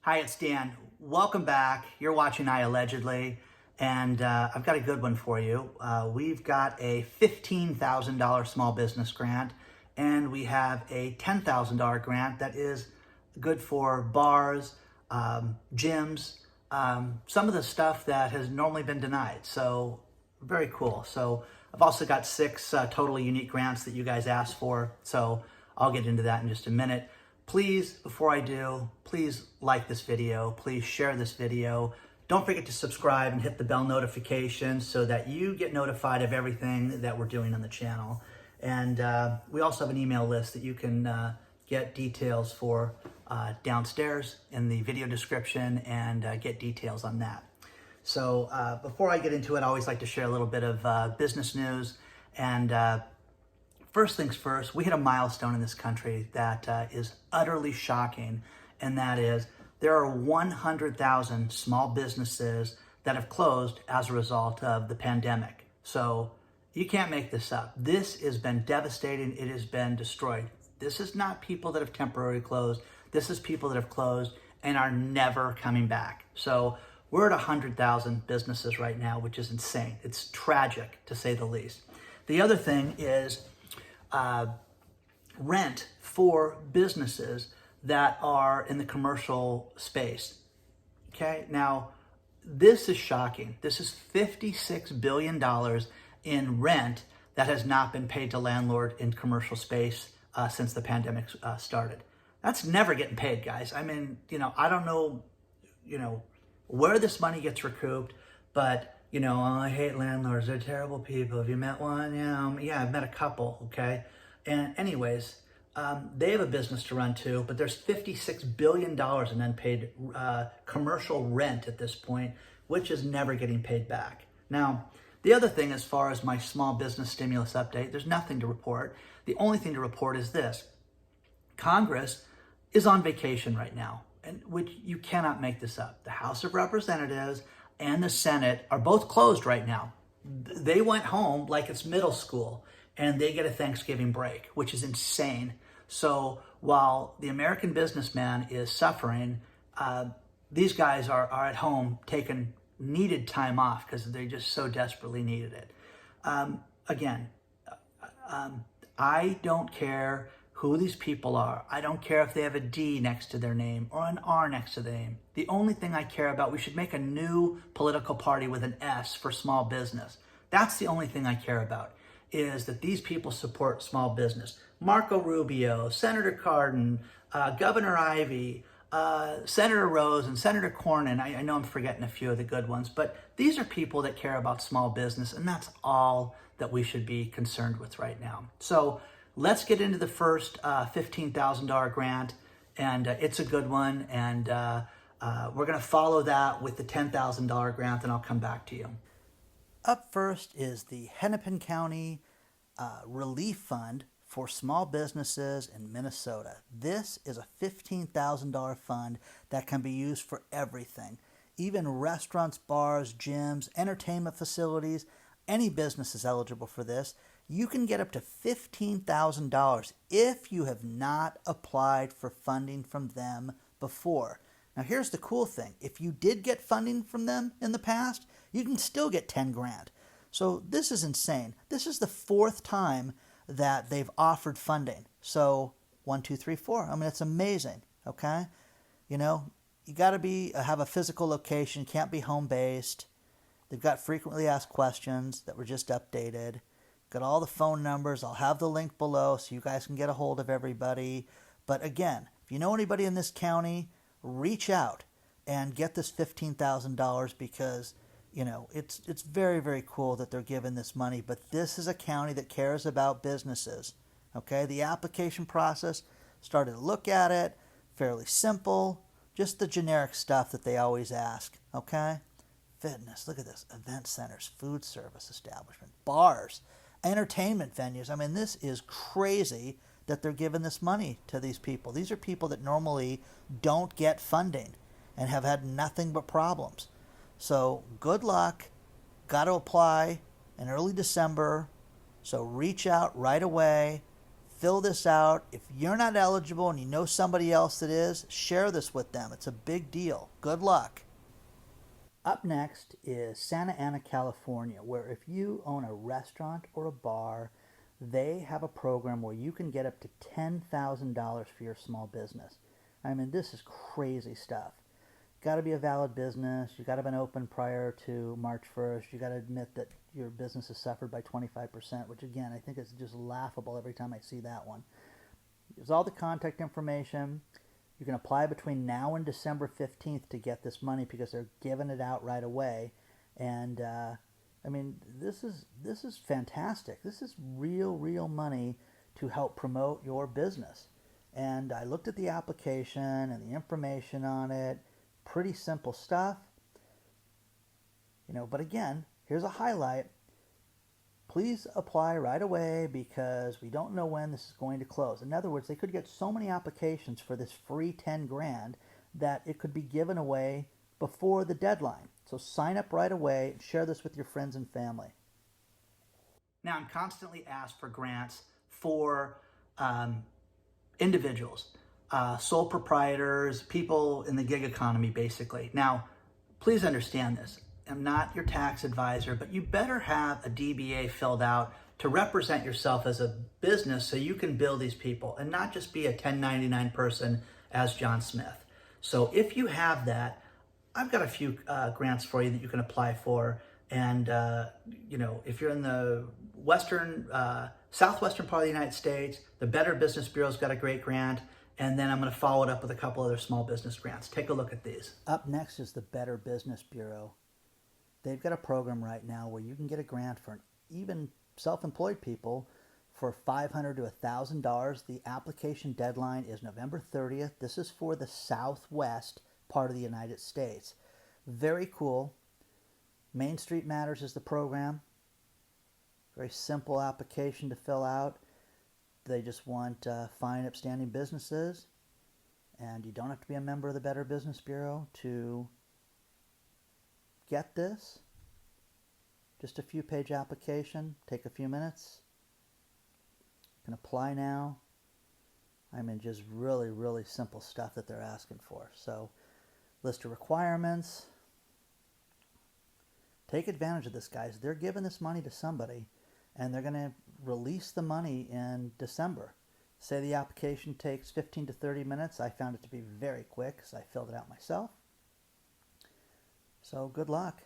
Hi, it's Dan. Welcome back. You're watching iAllegedly, and I've got a good one for you. We've got a $15,000 small business grant, and we have a $10,000 grant that is good for bars, gyms, some of the stuff that has normally been denied. So very cool. So I've also got 6 totally unique grants that you guys asked for. So I'll get into that in just a minute. Please, before I do, please like this video. Please share this video. Don't forget to subscribe and hit the bell notification so that you get notified of everything that we're doing on the channel. And we also have an email list that you can get details for downstairs in the video description and get details on that. So before I get into it, I always like to share a little bit of business news. And first things first, we hit a milestone in this country that is utterly shocking, and that is there are 100,000 small businesses that have closed as a result of the pandemic. So you can't make this up. This has been devastating. It has been destroyed. This is not people that have temporarily closed. This is people that have closed and are never coming back. So we're at 100,000 businesses right now, which is insane. It's tragic, to say the least. The other thing is rent for businesses that are in the commercial space. Okay, now this is shocking. This is $56 billion in rent that has not been paid to landlord in commercial space since the pandemic started. That's never getting paid, guys. I mean, I don't know, where this money gets recouped, but oh, I hate landlords. They're terrible people. Have you met one? Yeah, I've met a couple, okay? And anyways, they have a business to run too, but there's $56 billion in unpaid commercial rent at this point, which is never getting paid back. Now, the other thing, as far as my small business stimulus update, there's nothing to report. The only thing to report is this. Congress is on vacation right now, and which you cannot make this up. The House of Representatives and the Senate are both closed right now. They went home like it's middle school, and they get a Thanksgiving break, which is insane. So while the American businessman is suffering, these guys are at home taking needed time off because they just so desperately needed it. Again, I don't care who these people are. I don't care if they have a D next to their name or an R next to the name. The only thing I care about, we should make a new political party with an S for small business. That's the only thing I care about, is that these people support small business. Marco Rubio, Senator Cardin, Governor Ivey, Senator Rose, and Senator Cornyn. I know I'm forgetting a few of the good ones, but these are people that care about small business, and that's all that we should be concerned with right now. So let's get into the first $15,000 grant, and it's a good one, and we're going to follow that with the $10,000 grant, and I'll come back to you. Up first is the Hennepin County Relief Fund for small businesses in Minnesota. This is a $15,000 fund that can be used for everything, even restaurants, bars, gyms, entertainment facilities. Any business is eligible for this. You can get up to $15,000 if you have not applied for funding from them before. Now here's the cool thing. If you did get funding from them in the past, you can still get 10 grand. So this is insane. This is the 4th time that they've offered funding. So 1, 2, 3, 4. I mean, it's amazing. Okay, you got to have a physical location. Can't be home based. They've got frequently asked questions that were just updated. Got all the phone numbers. I'll have the link below so you guys can get a hold of everybody. But again, if you know anybody in this county, reach out and get this $15,000 because it's very, very cool that they're giving this money, but this is a county that cares about businesses, okay? The application process, started to look at it, fairly simple, just the generic stuff that they always ask, okay? Fitness, look at this, event centers, food service establishment, bars, entertainment venues. I mean, this is crazy that they're giving this money to these people. These are people that normally don't get funding and have had nothing but problems. So good luck. Got to apply in early December. So reach out right away. fill this out. If you're not eligible and you know somebody else that is, share this with them. It's a big deal. Good luck. Up next is Santa Ana, California, where if you own a restaurant or a bar, they have a program where you can get up to $10,000 for your small business. I mean, this is crazy stuff. Got to be a valid business. You got to have been open prior to March 1st. You got to admit that your business has suffered by 25%, which again, I think is just laughable every time I see that one. There's all the contact information. You can apply between now and December 15th to get this money because they're giving it out right away. And I mean, this is fantastic. This is real money to help promote your business. And I looked at the application and the information on it. Pretty simple stuff. But again, here's a highlight. Please apply right away because we don't know when this is going to close. In other words, they could get so many applications for this free 10 grand that it could be given away before the deadline. So sign up right away and share this with your friends and family. Now, I'm constantly asked for grants for individuals, sole proprietors, people in the gig economy, basically. Now, please understand this. I'm not your tax advisor, but you better have a DBA filled out to represent yourself as a business so you can bill these people and not just be a 1099 person as John Smith. So if you have that, I've got a few grants for you that you can apply for. And, if you're in the southwestern part of the United States, the Better Business Bureau's got a great grant. And then I'm going to follow it up with a couple other small business grants. Take a look at these. Up next is the Better Business Bureau. They've got a program right now where you can get a grant for even self-employed people for $500 to $1,000. The application deadline is November 30th. This is for the southwest part of the United States. Very cool. Main Street Matters is the program. Very simple application to fill out. They just want fine, upstanding businesses. And you don't have to be a member of the Better Business Bureau to get this. Just a few page application. Take a few minutes. You can apply now. I mean, just really simple stuff that they're asking for. So, list of requirements. Take advantage of this, guys. They're giving this money to somebody, and they're going to release the money in December. Say the application takes 15 to 30 minutes. I found it to be very quick because I filled it out myself. So good luck.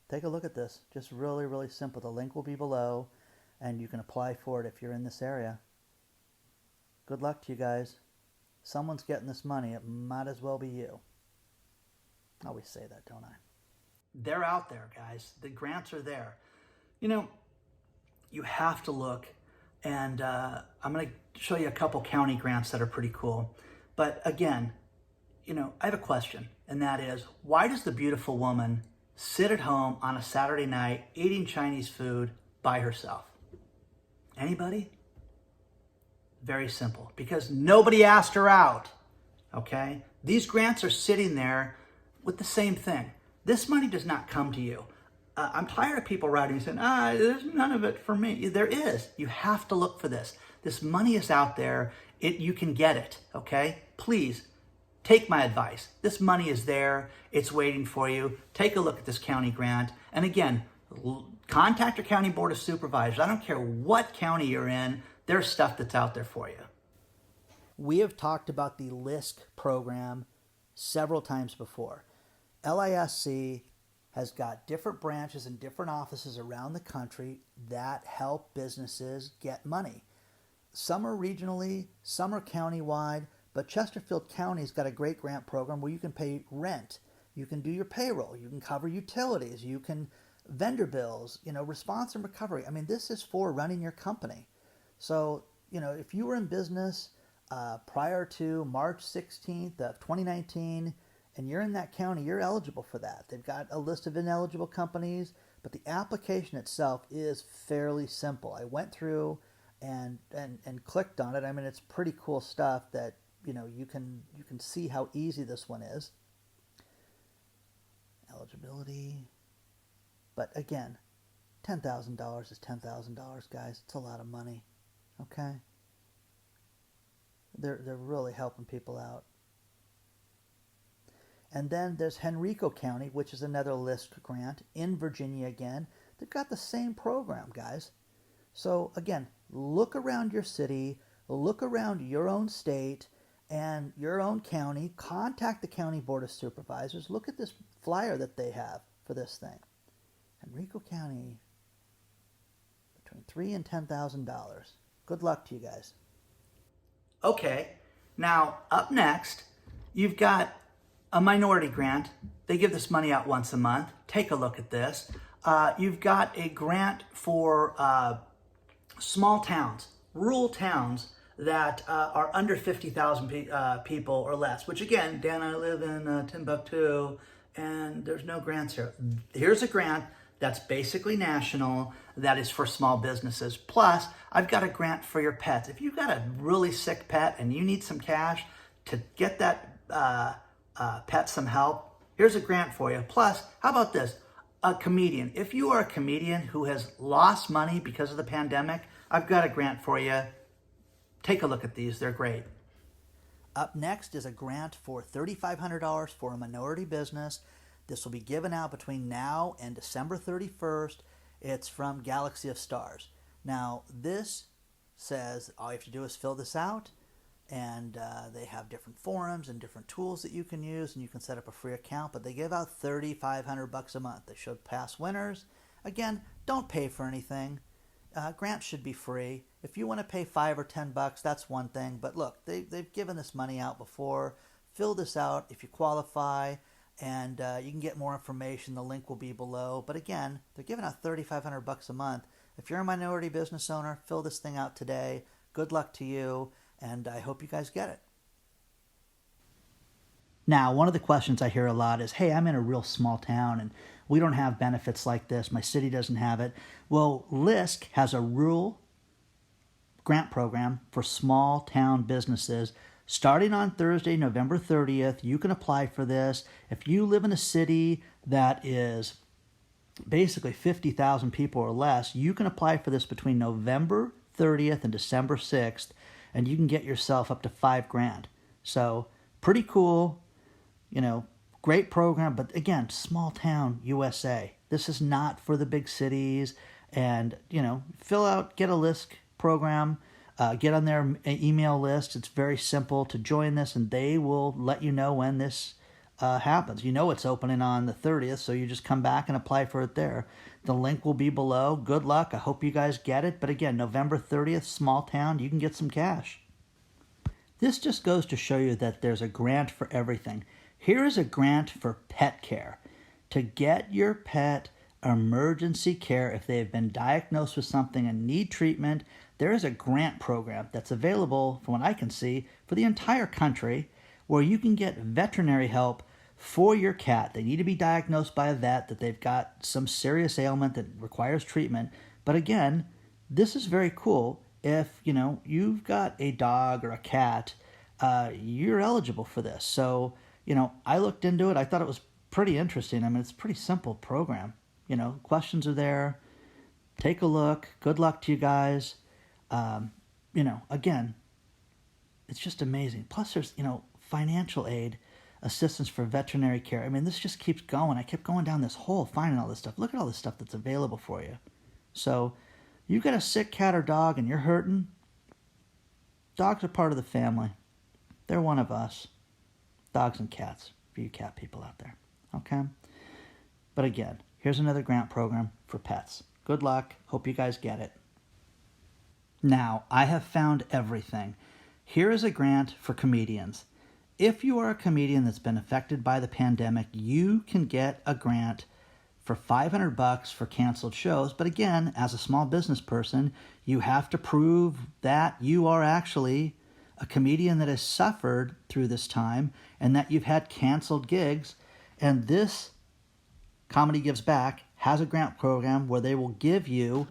Take a look at this. Just really simple. The link will be below, and you can apply for it if you're in this area. Good luck to you guys. Someone's getting this money. It might as well be you. I always say that, don't I? They're out there, guys. The grants are there. You have to look, and I'm going to show you a couple county grants that are pretty cool. But again, I have a question, and that is, why does the beautiful woman sit at home on a Saturday night eating Chinese food by herself? Anybody? Very simple. Because nobody asked her out, okay? These grants are sitting there with the same thing. This money does not come to you. I'm tired of people writing and saying, there's none of it for me. There is. You have to look for this. This money is out there. You can get it, okay? Please, take my advice. This money is there. It's waiting for you. Take a look at this county grant. And again, contact your county board of supervisors. I don't care what county you're in. There's stuff that's out there for you. We have talked about the LISC program several times before. LISC has got different branches and different offices around the country that help businesses get money. Some are regionally, some are countywide, but Chesterfield County's got a great grant program where you can pay rent, you can do your payroll, you can cover utilities, you can vendor bills, response and recovery. I mean, this is for running your company. So, if you were in business prior to March 16th of 2019, and you're in that county, you're eligible for that. They've got a list of ineligible companies, but the application itself is fairly simple. I went through and clicked on it. I mean, it's pretty cool stuff that you can see how easy this one is. Eligibility, but again, $10,000 is $10,000, guys. It's a lot of money. Okay, They're really helping people out. And then there's Henrico County, which is another LISC grant in Virginia again. They've got the same program, guys. So again, look around your city, look around your own state and your own county. Contact the county board of supervisors. Look at this flyer that they have for this thing. Henrico County, between $3,000 and $10,000. Good luck to you guys. Okay, now up next, you've got a minority grant. They give this money out once a month. Take a look at this. You've got a grant for small towns, rural towns that are under 50,000 people or less, which again, Dan, I live in Timbuktu and there's no grants here. Here's a grant that's basically national, that is for small businesses. Plus, I've got a grant for your pets. If you've got a really sick pet and you need some cash to get that pet some help, here's a grant for you. Plus, how about this? A comedian. If you are a comedian who has lost money because of the pandemic, I've got a grant for you. Take a look at these. They're great. Up next is a grant for $3,500 for a minority business. This will be given out between now and December 31st. It's from Galaxy of Stars. Now, this says all you have to do is fill this out, and they have different forums and different tools that you can use, and you can set up a free account, but they give out $3,500 a month. They showed past winners. Again, don't pay for anything. Grants should be free. If you want to pay $5 or $10, that's one thing, but look, they've given this money out before. Fill this out if you qualify, and you can get more information. The link will be below. But again, they're giving out $3,500 a month. If you're a minority business owner, fill this thing out today. Good luck to you, and I hope you guys get it. Now, one of the questions I hear a lot is, hey, I'm in a real small town and we don't have benefits like this. My city doesn't have it. Well, LISC has a rural grant program for small town businesses. Starting on Thursday, November 30th, you can apply for this. If you live in a city that is basically 50,000 people or less, you can apply for this between November 30th and December 6th, and you can get yourself up to $5,000. So pretty cool, great program. But again, small town USA. This is not for the big cities. And, fill out, get a LISC program. Get on their email list. It's very simple to join this, and they will let you know when this happens. It's opening on the 30th, so you just come back and apply for it there. The link will be below. Good luck. I hope you guys get it. But again, November 30th, small town, you can get some cash. This just goes to show you that there's a grant for everything. Here is a grant for pet care. To get your pet emergency care if they have been diagnosed with something and need treatment, there is a grant program that's available, from what I can see, for the entire country, where you can get veterinary help for your cat. They need to be diagnosed by a vet that they've got some serious ailment that requires treatment. But again, this is very cool. If, you've got a dog or a cat, you're eligible for this. So, I looked into it. I thought it was pretty interesting. I mean, it's a pretty simple program. Questions are there. Take a look. Good luck to you guys. Again, it's just amazing. Plus there's, financial aid, assistance for veterinary care. I mean, this just keeps going. I kept going down this hole, finding all this stuff. Look at all this stuff that's available for you. So you got a sick cat or dog and you're hurting, dogs are part of the family. They're one of us. Dogs and cats, for you cat people out there. Okay? But again, here's another grant program for pets. Good luck. Hope you guys get it. Now, I have found everything. Here is a grant for comedians. If you are a comedian that's been affected by the pandemic, you can get a grant for $500 for canceled shows. But again, as a small business person, you have to prove that you are actually a comedian that has suffered through this time and that you've had canceled gigs. And this Comedy Gives Back has a grant program where they will give you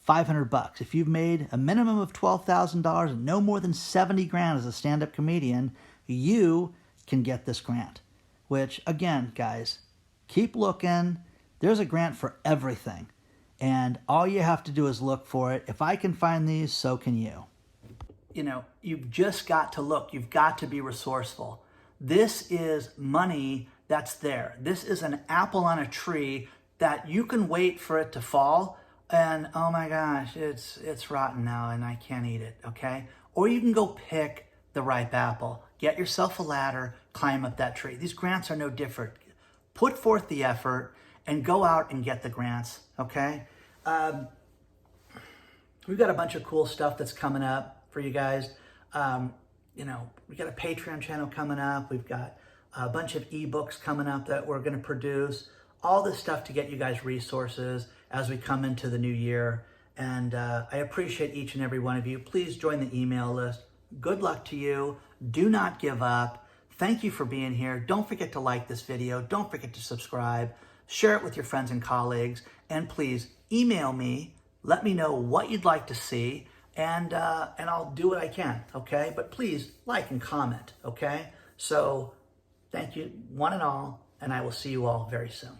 $500. If you've made a minimum of $12,000 and no more than $70,000 as a stand-up comedian, you can get this grant. Which, again, guys, keep looking. There's a grant for everything. And all you have to do is look for it. If I can find these, so can you. you've just got to look. You've got to be resourceful. This is money that's there. This is an apple on a tree that you can wait for it to fall and, oh my gosh, it's rotten now and I can't eat it, okay? Or you can go pick the ripe apple. Get yourself a ladder, climb up that tree. These grants are no different. Put forth the effort and go out and get the grants, okay? We've got a bunch of cool stuff that's coming up for you guys. We got a Patreon channel coming up. We've got a bunch of ebooks coming up that we're going to produce. All this stuff to get you guys resources as we come into the new year. And I appreciate each and every one of you. Please join the email list. Good luck to you. Do not give up. Thank you for being here. Don't forget to like this video. Don't forget to subscribe. Share it with your friends and colleagues. And please email me. Let me know what you'd like to see. And I'll do what I can, okay? But please like and comment, okay? So thank you, one and all, and I will see you all very soon.